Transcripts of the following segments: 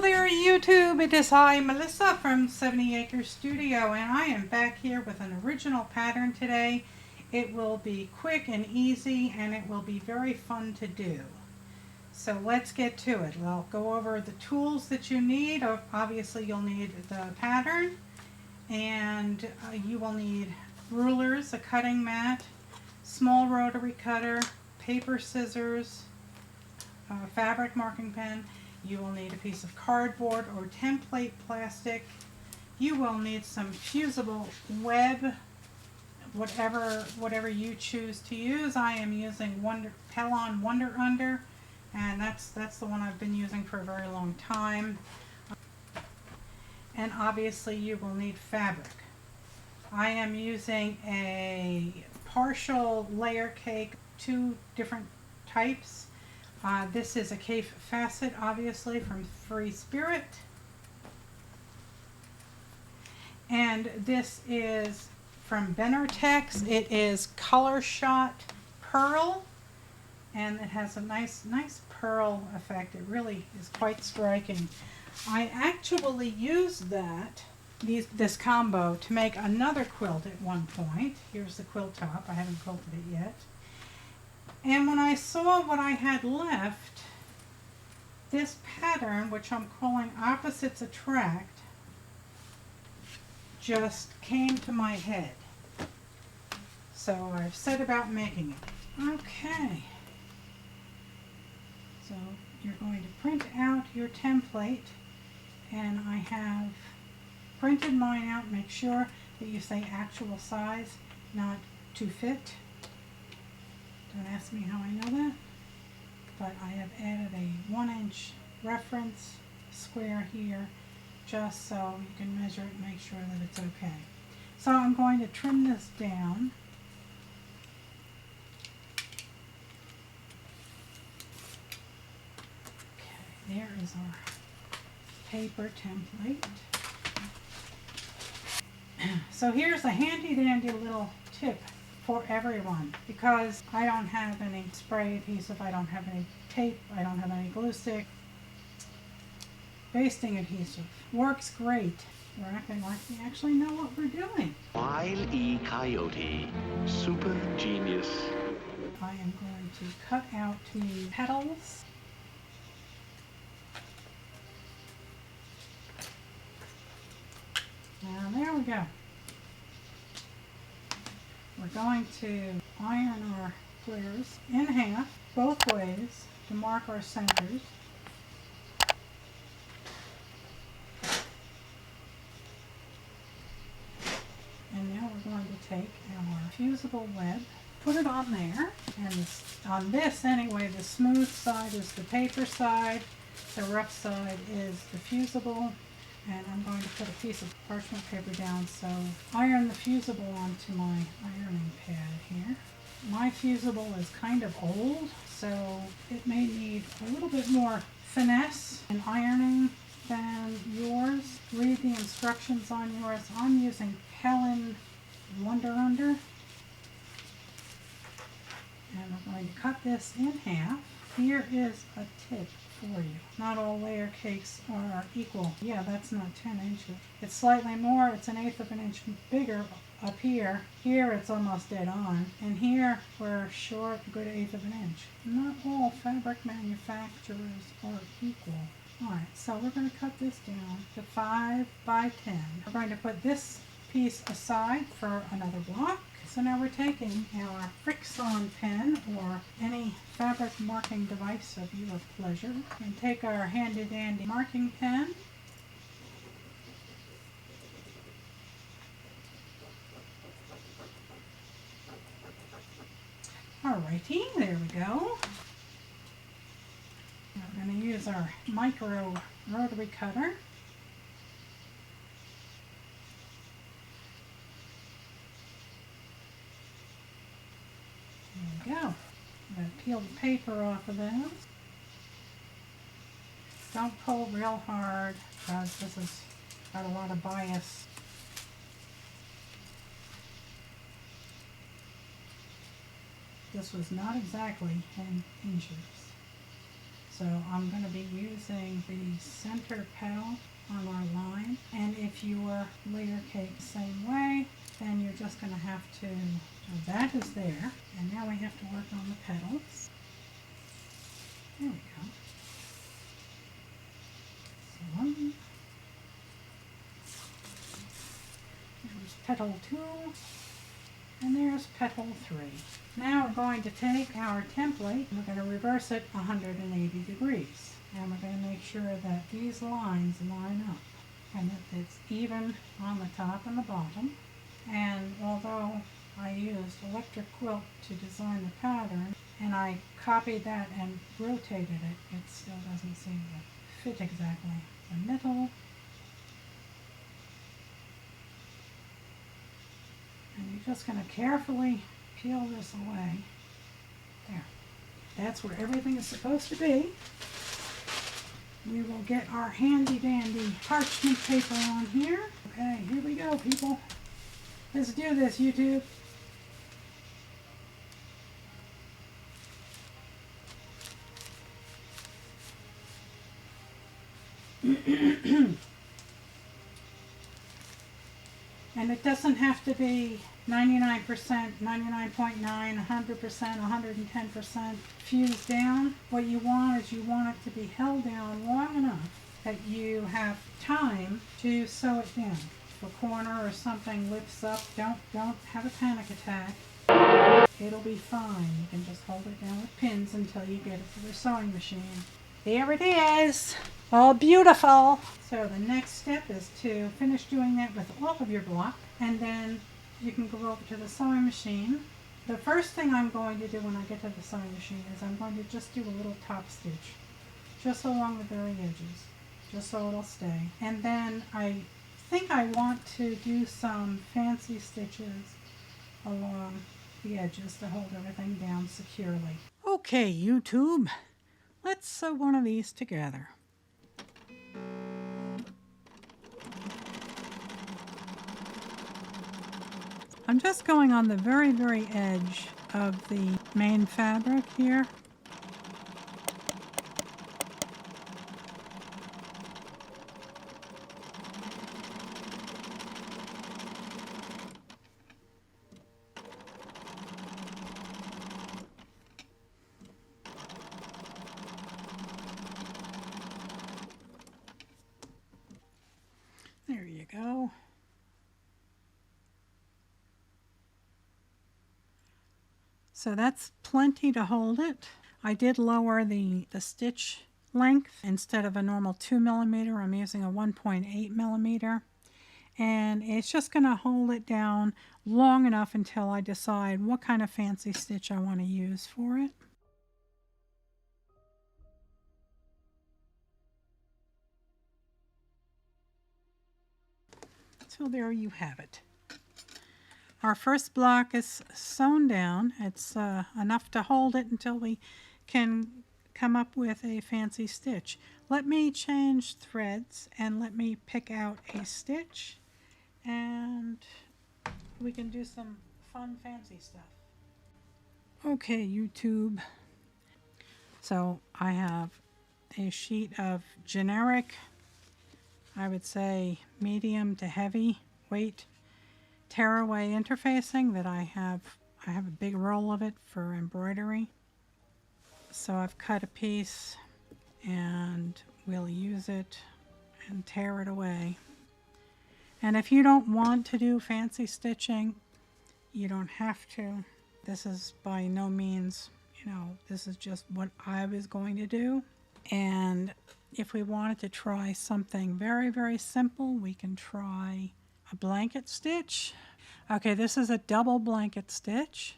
Hello there YouTube, it is I, Melissa from 70 Acre Studio, and I am back here with an original pattern today. It will be quick and easy and it will be very fun to do. So let's get to it. I'll go over the tools that you need. Obviously you'll need the pattern, and you will need rulers, a cutting mat, small rotary cutter, paper scissors, fabric marking pen. You will need a piece of cardboard or template plastic. You will need some fusible web, whatever you choose to use. I am using Pellon Wonder Under, and that's the one I've been using for a very long time. And obviously you will need fabric. I am using a partial layer cake, two different types. This is a Cape Facet, obviously, from Free Spirit. And this is from Benartex. It is Color Shot Pearl, and it has a nice pearl effect. It really is quite striking. I actually used this combo to make another quilt at one point. Here's the quilt top. I haven't quilted it yet. And when I saw what I had left, this pattern, which I'm calling Opposites Attract, just came to my head. So I've set about making it. Okay. So you're going to print out your template, and I have printed mine out. Make sure that you say actual size, not to fit. Don't ask me how I know that, but I have added a 1-inch reference square here just so you can measure it and make sure that it's okay. So I'm going to trim this down. Okay, there is our paper template. So here's a handy dandy little tip for everyone, because I don't have any spray adhesive, I don't have any tape, I don't have any glue stick. Basting adhesive works great. We're acting like we actually know what we're doing. Wile E. Coyote, super genius. I am going to cut out the petals. Now there we go. We're going to iron our squares in half, both ways, to mark our centers. And now we're going to take our fusible web, put it on there, and on this anyway, the smooth side is the paper side, the rough side is the fusible. And I'm going to put a piece of parchment paper down, so iron the fusible onto my ironing pad here. My fusible is kind of old, so it may need a little bit more finesse in ironing than yours. Read the instructions on yours. I'm using Pellon Wonder Under. And we're going to cut this in half. Here is a tip for you. Not all layer cakes are equal. Yeah, that's not 10 inches. It's slightly more. It's 1/8 of an inch bigger up here. Here it's almost dead on. And here we're short a good 1/8 of an inch. Not all fabric manufacturers are equal. Alright, so we're going to cut this down to 5 by 10. We're going to put this piece aside for another block. So now we're taking our Frixion pen or any fabric marking device of your pleasure and take our handy dandy marking pen. Alrighty, there we go. We're going to use our micro rotary cutter. There we go. I'm going to peel the paper off of those. Don't pull real hard because this has got a lot of bias. This was not exactly 10 inches. So I'm going to be using the center petal on our line, and if your layer cake the same way, then you're just going to have to, so that is there, and now we have to work on the petals. There we go. So there's petal 2, and there's petal 3. Now we're going to take our template and we're going to reverse it 180 degrees. And we're going to make sure that these lines line up and that it's even on the top and the bottom. And although I used electric quilt to design the pattern and I copied that and rotated it, it still doesn't seem to fit exactly. The middle. And you're just going to carefully peel this away. There. That's where everything is supposed to be. We will get our handy dandy parchment paper on here. Okay, here we go, people. Let's do this, YouTube. And it doesn't have to be 99%, 99.9, 100%, 110% fused down. What you want is you want it to be held down long enough that you have time to sew it down. If a corner or something lifts up, don't have a panic attack. It'll be fine. You can just hold it down with pins until you get it to the sewing machine. There it is, all beautiful. So the next step is to finish doing that with all of your block, and then you can go over to the sewing machine. The first thing I'm going to do when I get to the sewing machine is I'm going to just do a little top stitch, just along the very edges, just so it'll stay. And then I think I want to do some fancy stitches along the edges to hold everything down securely. Okay, YouTube. Let's sew one of these together. I'm just going on the very, very edge of the main fabric here. There you go. So that's plenty to hold it. I did lower the stitch length. Instead of a normal 2 millimeter, I'm using a 1.8 millimeter. And it's just going to hold it down long enough until I decide what kind of fancy stitch I want to use for it. So there you have it. Our first block is sewn down. It's enough to hold it until we can come up with a fancy stitch. Let me change threads and let me pick out a stitch, and we can do some fun fancy stuff. Okay, YouTube. So I have a sheet of generic, I would say medium to heavy weight tearaway interfacing that I have a big roll of it for embroidery. So I've cut a piece and we'll use it and tear it away. And if you don't want to do fancy stitching, you don't have to. This is by no means, this is just what I was going to do. And if we wanted to try something very, very simple, we can try a blanket stitch. Okay, this is a double blanket stitch.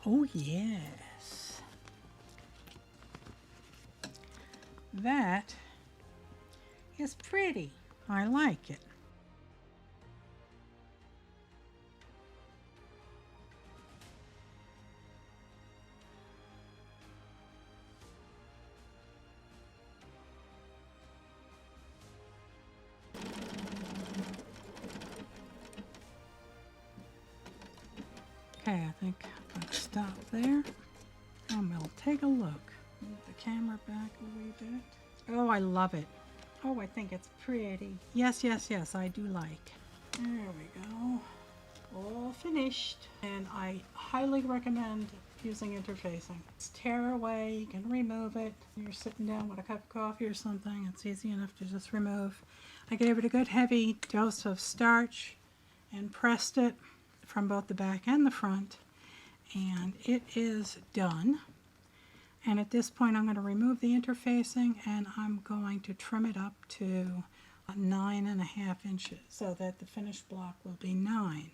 Oh yes. That is pretty. I like it. Okay, I think I'll stop there and we'll take a look. Move the camera back a wee bit. Oh, I love it. Oh, I think it's pretty. Yes, yes, yes, I do like. There we go. All finished. And I highly recommend using interfacing. It's tear away, you can remove it. You're sitting down with a cup of coffee or something, it's easy enough to just remove. I gave it a good heavy dose of starch and pressed it from both the back and the front, and it is done. And at this point I'm going to remove the interfacing and I'm going to trim it up to 9.5 inches so that the finished block will be 9.